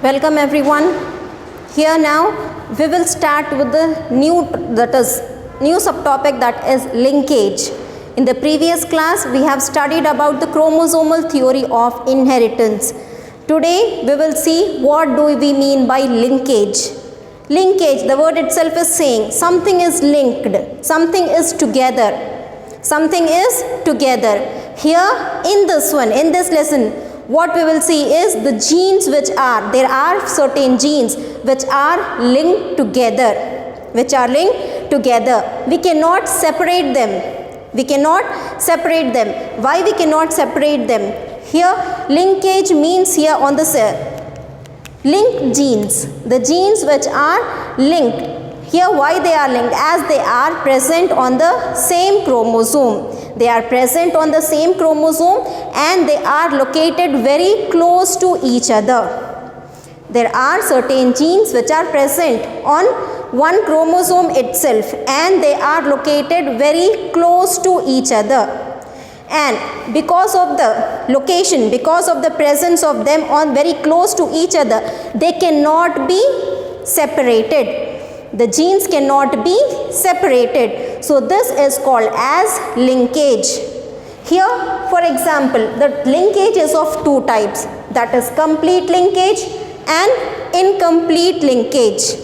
Welcome everyone. Here now we will start with the new subtopic, that is linkage. In the previous class we have studied about the chromosomal theory of inheritance. Today we will see what do we mean by linkage. Linkage, the word itself is saying something is linked, something is together. Something is together. Here in this lesson, what we will see is the genes there are certain genes which are linked together. We cannot separate them. Why we cannot separate them? Here linkage means here on the linked genes, the genes which are linked. Here why they are linked? As they are present on the same chromosome. They are present on the same chromosome and they are located very close to each other. There are certain genes which are present on one chromosome itself and they are located very close to each other. And because of the location, because of the presence of them on very close to each other, they cannot be separated. The genes cannot be separated. So this is called as linkage. Here, for example, the linkage is of two types, that is complete linkage and incomplete linkage.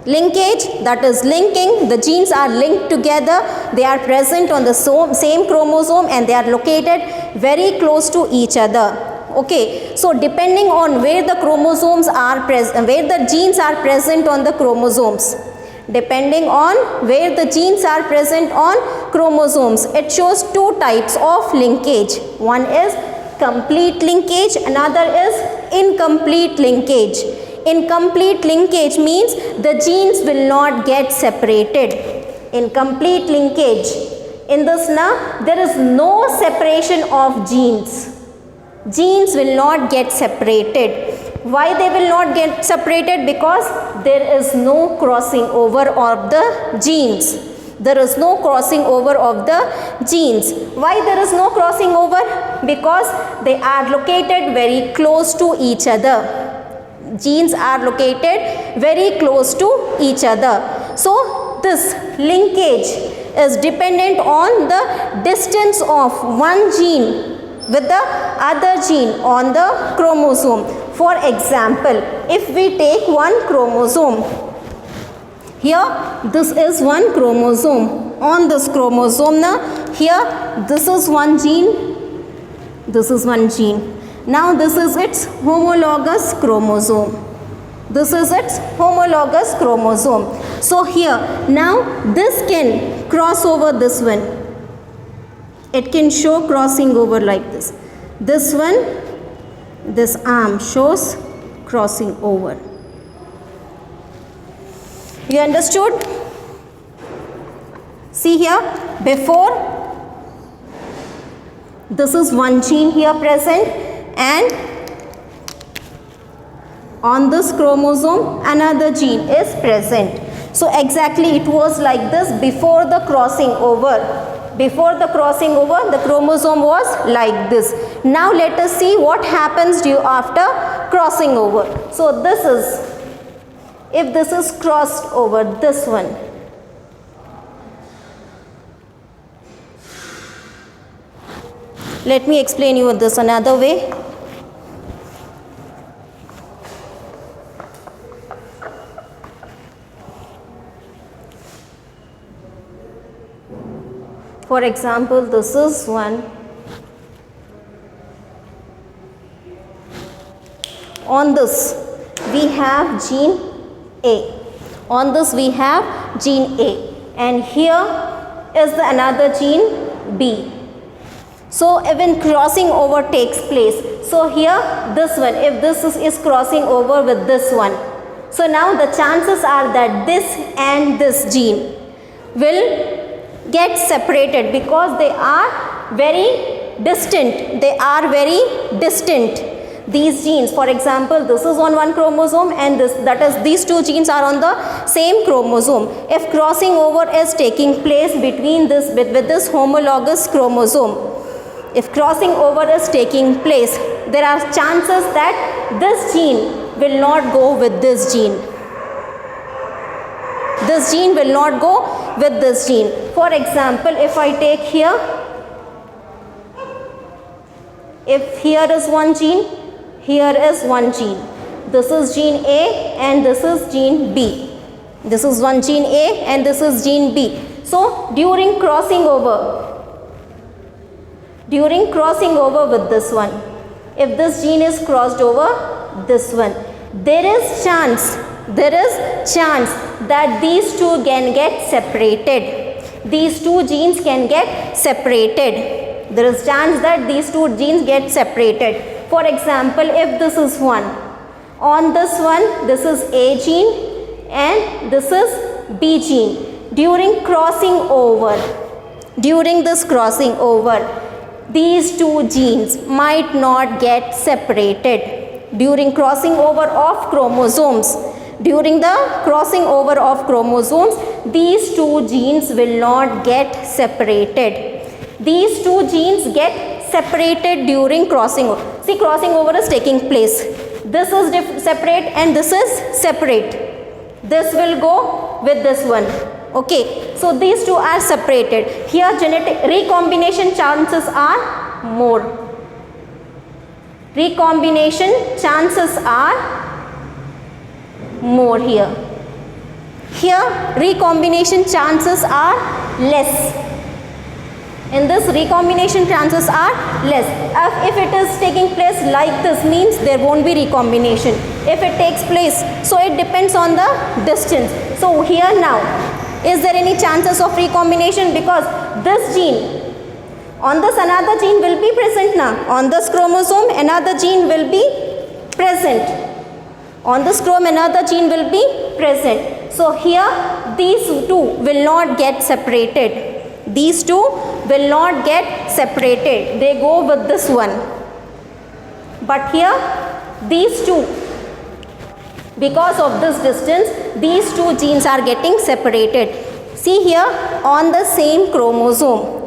Linkage, that is linking, the genes are linked together, they are present on the same chromosome and they are located very close to each other. Okay, so depending on where the chromosomes are present, where the genes are present on the chromosomes, depending on where the genes are present on chromosomes, it shows two types of linkage. One is complete linkage, another is incomplete linkage. Incomplete linkage means the genes will not get separated. Incomplete linkage, in this now there is no separation of genes. Genes will not get separated. Why they will not get separated? Because there is no crossing over of the genes. There is no crossing over of the genes. Why there is no crossing over? Because they are located very close to each other. Genes are located very close to each other. So this linkage is dependent on the distance of one gene with the other gene on the chromosome. For example, if we take one chromosome, here this is one chromosome. On this chromosome now, here this is one gene, this is one gene. Now this is its homologous chromosome. This is its homologous chromosome. So here now this can cross over this one. It can show crossing over like this. This one, this arm shows crossing over. You understood? See here, before this is one gene here present and on this chromosome another gene is present. So exactly it was like this before the crossing over. Before the crossing over, the chromosome was like this. Now let us see what happens after crossing over. So this is, if this is crossed over, this one. Let me explain you this another way. For example, this is one. On this we have gene A. On this we have gene A. And here is another gene B. So when crossing over takes place, so here this one, if this is crossing over with this one, so now the chances are that this and this gene will get separated because they are very distant. These genes, for example, this is on one chromosome and these two genes are on the same chromosome. If crossing over is taking place between with this homologous chromosome, if crossing over is taking place, there are chances that this gene will not go with this gene. This gene will not go with this gene. For example, if I take here, if here is one gene, here is one gene. This is gene A and this is gene B. This is one gene A and this is gene B. So during crossing over with this one, if this gene is crossed over this one, there is chance that these two can get separated. These two genes can get separated. There is chance that these two genes get separated. For example, if this is one, on this one, this is A gene and this is B gene. During crossing over, these two genes might not get separated. During crossing over of chromosomes, these two genes will not get separated. These two genes get separated during crossing over. See, crossing over is taking place. This is separate and this is separate. This will go with this one. Okay, so these two are separated. Here genetic recombination chances are more. Recombination chances are more here. Here recombination chances are less. In this, recombination chances are less. If it is taking place like this, means there won't be recombination. If it takes place, so it depends on the distance. So here now, is there any chances of recombination? Because this gene, on this another gene will be present now. On this chromosome, another gene will be present. On this chromosome, another gene will be present. So here, these two will not get separated. These two will not get separated. They go with this one. But here, these two, because of this distance, these two genes are getting separated. See here, on the same chromosome,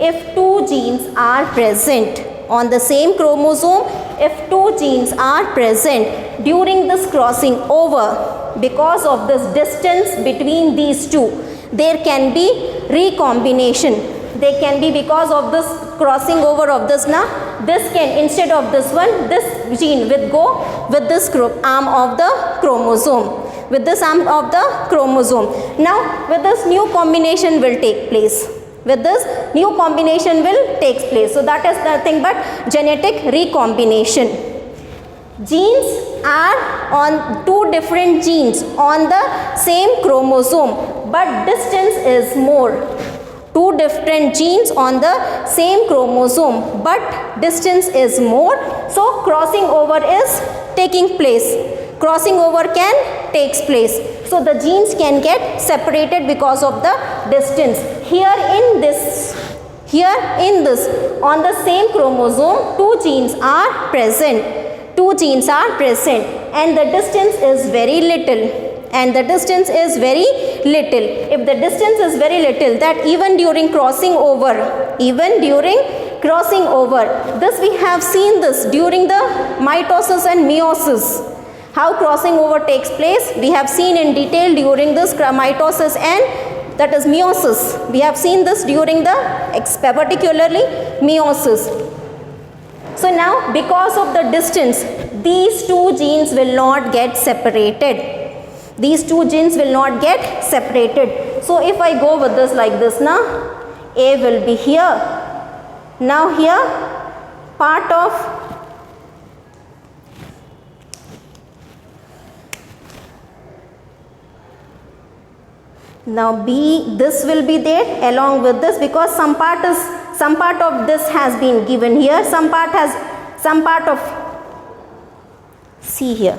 if two genes are present, on the same chromosome, if two genes are present during this crossing over, because of this distance between these two, there can be recombination. They can be because of this crossing over of this now. This can, instead of this one, this gene will go with this arm of the chromosome. With this arm of the chromosome. Now, with this new combination will take place. With this new combination will take place. So that is nothing but genetic recombination. Genes are on two different genes on the same chromosome, but distance is more. Two different genes on the same chromosome, but distance is more. So crossing over is taking place. Crossing over can takes place. So the genes can get separated because of the distance. Here in this, on the same chromosome, two genes are present. And the distance is very little. If the distance is very little, that even during crossing over, this we have seen this during the mitosis and meiosis. How crossing over takes place, we have seen in detail during this mitosis and that is meiosis. We have seen this during the particularly meiosis. So now, because of the distance, these two genes will not get separated. So if I go with this like this now, A will be here. Now here, part of now B, this will be there along with this, because some part of this has been given here, some part of C here.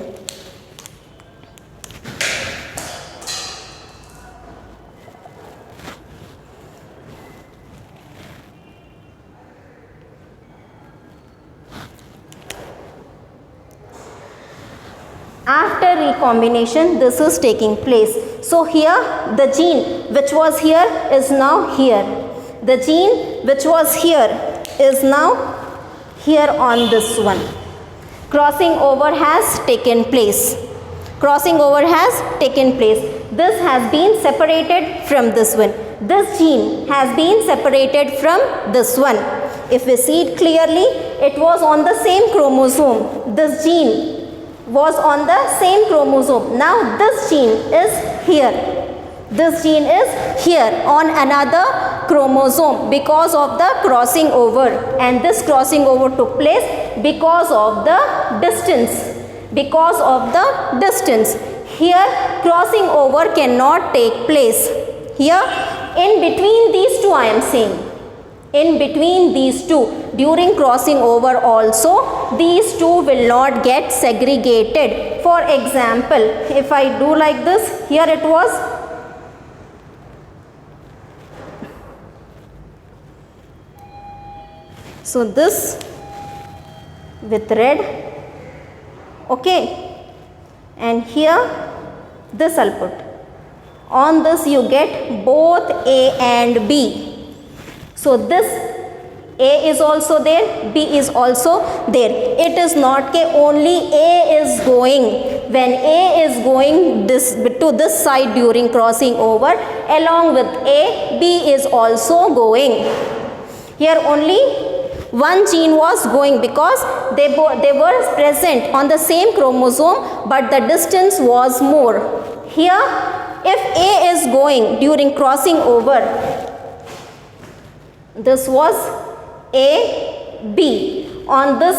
After recombination, this is taking place. So here the gene which was here is now here. The gene which was here is now here on this one. Crossing over has taken place. Crossing over has taken place. This has been separated from this one. This gene has been separated from this one. If we see it clearly, it was on the same chromosome. This gene was on the same chromosome. Now this gene is here. This gene is here on another chromosome because of the crossing over, and this crossing over took place because of the distance. Because of the distance. Here crossing over cannot take place. Here in between these two I am saying. In between these two, during crossing over also, these two will not get segregated. For example, if I do like this, here it was. So this with red, okay, and here this I'll put. On this you get both A and B. So this A is also there, B is also there. It is not that only A is going. When A is going to this side during crossing over, along with A, B is also going. Here only one gene was going because they were present on the same chromosome, but the distance was more. Here, if A is going during crossing over, this was A, B on this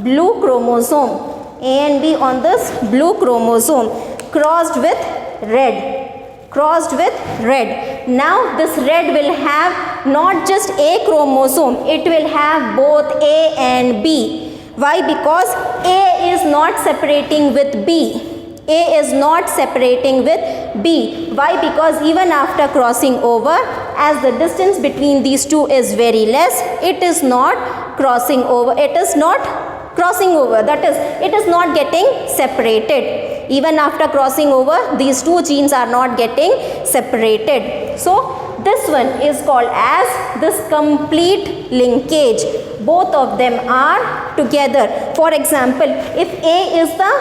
blue chromosome, A and B on this blue chromosome, crossed with red. Crossed with red. Now this red will have not just A chromosome, it will have both A and B. Why? Because A is not separating with B. A is not separating with B. Why? Because even after crossing over, as the distance between these two is very less, it is not crossing over. It is not crossing over. That is, it is not getting separated. Even after crossing over, these two genes are not getting separated. So this one is called as this complete linkage. Both of them are together. For example, if A is the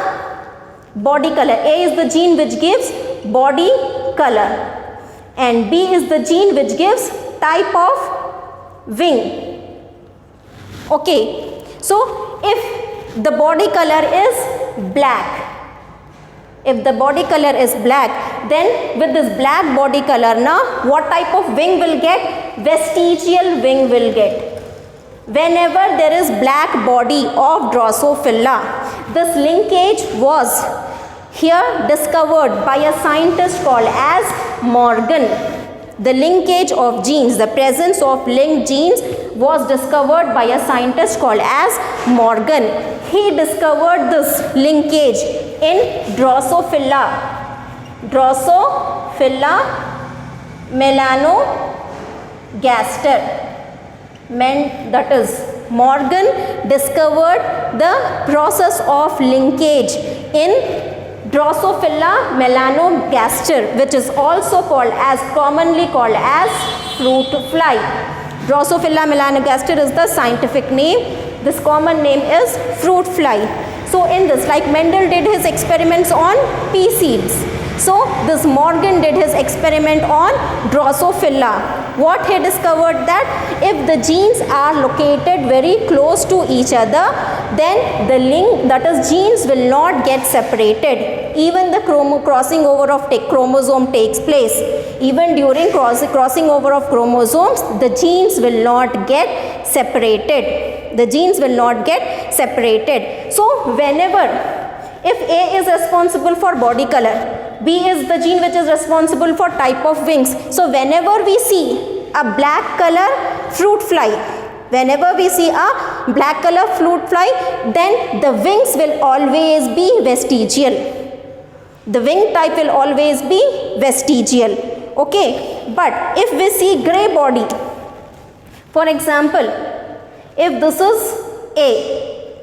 body color, A is the gene which gives body color, and B is the gene which gives type of wing. Okay, so if the body color is black, if the body color is black, then with this black body color, now what type of wing will get? Vestigial wing will get. Whenever there is black body of Drosophila, this linkage was here discovered by a scientist called as Morgan. The linkage of genes, the presence of linked genes was discovered by a scientist called as Morgan. He discovered this linkage in Drosophila. Drosophila melanogaster. That is, Morgan discovered the process of linkage in Drosophila melanogaster, which is also commonly called as fruit fly. Drosophila melanogaster is the scientific name. This common name is fruit fly. So in this, like Mendel did his experiments on pea seeds, so this Morgan did his experiment on Drosophila. What he discovered that if the genes are located very close to each other, then the link, that is genes, will not get separated. Even the crossing over of chromosome takes place. Even during crossing over of chromosomes, the genes will not get separated. The genes will not get separated. So whenever, if A is responsible for body color, B is the gene which is responsible for type of wings. So whenever we see a black color fruit fly, whenever we see a black color fruit fly, then the wings will always be vestigial. The wing type will always be vestigial. Okay, but if we see gray body, for example, if this is A,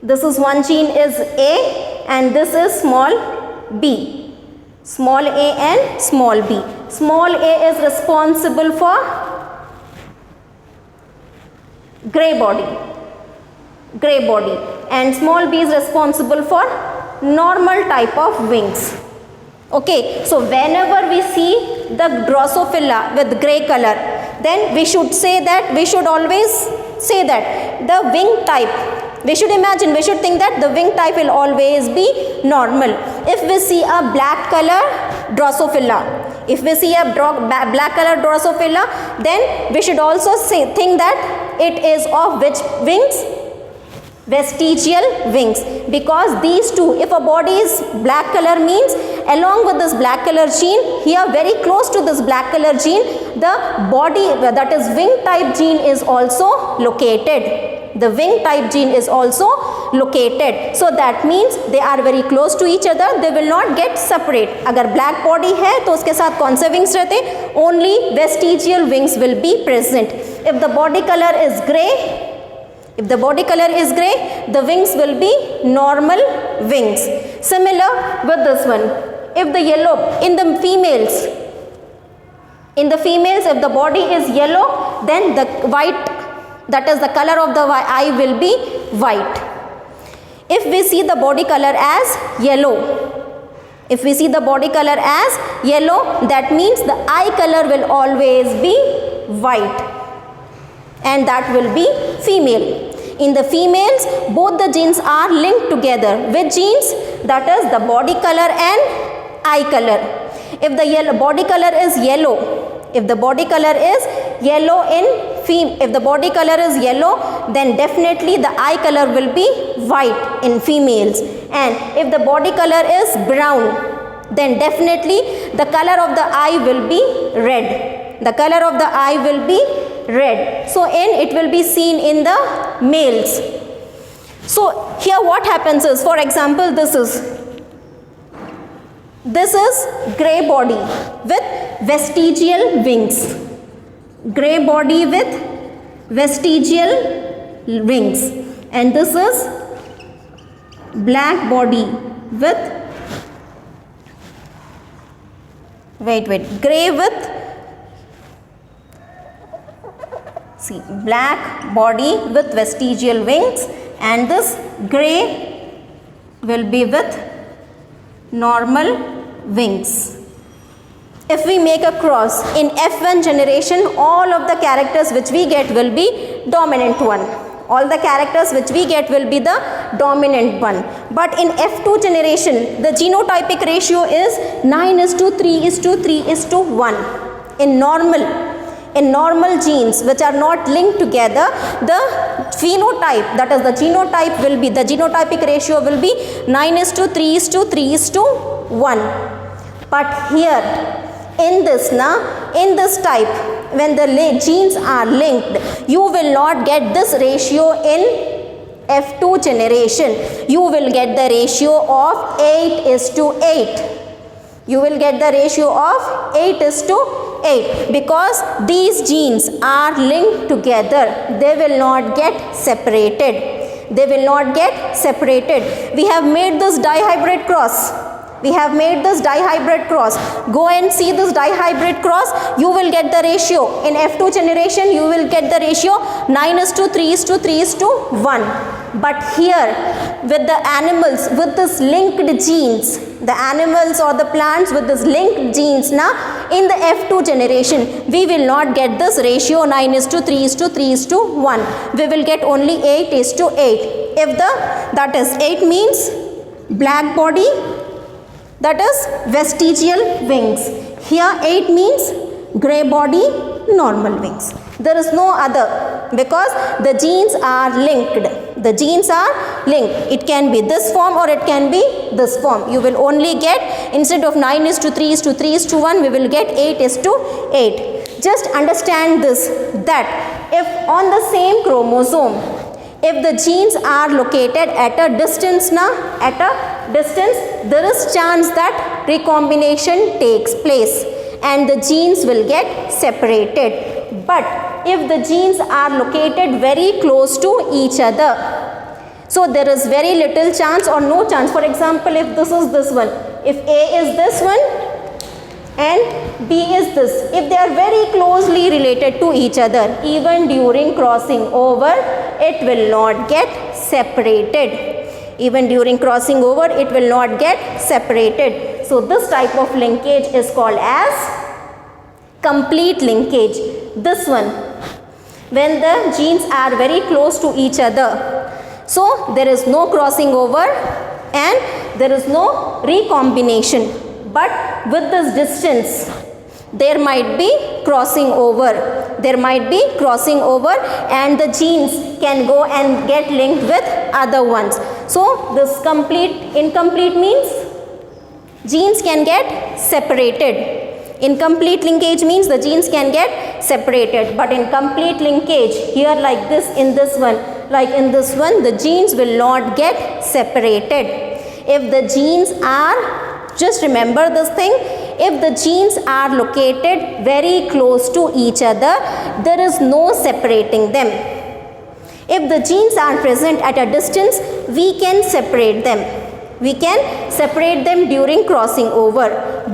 this is one gene is A and this is small b. Small a and small b. Small a is responsible for Gray body. Gray body. And small b is responsible for normal type of wings. Okay, so whenever we see the Drosophila with gray color, then we should say that, we should always say that the wing type, we should imagine, we should think that the wing type will always be normal. If we see a black color Drosophila, if we see a black color Drosophila, then we should also think that it is of which wings? Vestigial wings, because these two, if a body is black color means along with this black color gene, here very close to this black color gene, the body, that is wing type gene, is also located. The wing type gene is also located. So that means they are very close to each other, they will not get separate. Agar black body hai to uske sath kaun se wings rehte? Only vestigial wings will be present. If the body color is grey, if the body color is grey, the wings will be normal wings. Similar with this one. If the yellow, in the females, if the body is yellow, then the white, that is the color of the eye, will be white. If we see the body color as yellow, if we see the body color as yellow, that means the eye color will always be white, and that will be female. In the females, both the genes are linked together. Which genes? That is the body color and eye color. If the body color is yellow, if the body color is yellow if the body color is yellow, then definitely the eye color will be white in females. And if the body color is brown, then definitely the color of the eye will be red. The color of the eye will be red. So it will be seen in the males. So here what happens is, for example, this is grey body with vestigial wings. Grey body with vestigial wings. And this is black body with, grey with, see, black body with vestigial wings, and this grey will be with normal wings. If we make a cross in F1 generation, all of the characters which we get will be dominant one. All the characters which we get will be the dominant one. But in F2 generation, the genotypic ratio is 9:3:3:1. In normal genes which are not linked together, the phenotype, that is the genotype, will be, the genotypic ratio will be 9:3:3:1. But here in this type, when the genes are linked, you will not get this ratio in F2 generation. You will get the ratio of 8:8. You will get the ratio of 8:8, because these genes are linked together. They will not get separated. They will not get separated. We have made this dihybrid cross. We have made this dihybrid cross. Go and see this dihybrid cross. You will get the ratio. In F2 generation, you will get the ratio 9:3:3:1. But here, with the animals with this linked genes, the animals or the plants with this linked genes, in the F2 generation, we will not get this ratio 9:3:3:1. We will get only 8:8. That is 8 means black body, that is vestigial wings. Here 8 means grey body, normal wings. There is no other, because the genes are linked. The genes are linked. It can be this form or it can be this form. You will only get, instead of 9:3:3:1, we will get 8:8. Just understand this, that if on the same chromosome, if the genes are located at a distance, there is chance that recombination takes place and the genes will get separated. But if the genes are located very close to each other, so there is very little chance or no chance. For example, if this is this one, if A is this one and B is this. If they are very closely related to each other, even during crossing over, it will not get separated. Even during crossing over, it will not get separated. So this type of linkage is called as complete linkage. This one, when the genes are very close to each other, so there is no crossing over and there is no recombination. But with this distance, there might be crossing over. There might be crossing over and the genes can go and get linked with other ones. So this incomplete means genes can get separated. Incomplete linkage means the genes can get separated. But in complete linkage, here like this, in this one, like in this one, the genes will not get separated. If the genes are, just remember this thing, if the genes are located very close to each other, there is no separating them. If the genes are present at a distance, we can separate them. We can separate them during crossing over.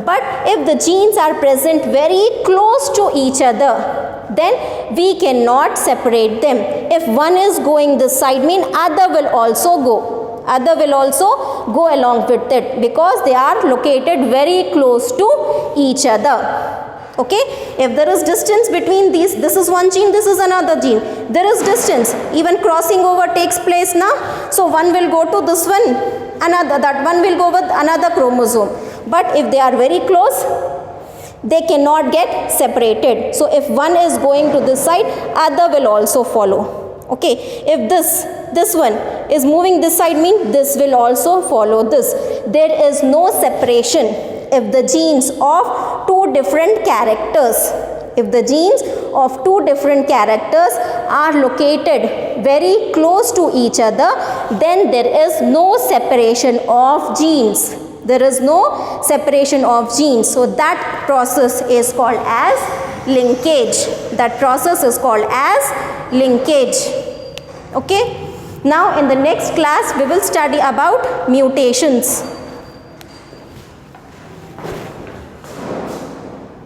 But if the genes are present very close to each other, then we cannot separate them. If one is going this side, mean other will also go. Other will also go along with it because they are located very close to each other. Okay, if there is distance between these, this is one gene, this is another gene, there is distance, even crossing over takes place now. So one will go to this one, another, that one will go with another chromosome. But if they are very close, they cannot get separated. So if one is going to this side, other will also follow. Okay, if this one is moving this side, mean this will also follow this. There is no separation if the genes of two different characters, if the genes of two different characters are located very close to each other, then there is no separation of genes. There is no separation of genes. So that process is called as linkage. That process is called as linkage. Okay. Now in the next class we will study about mutations.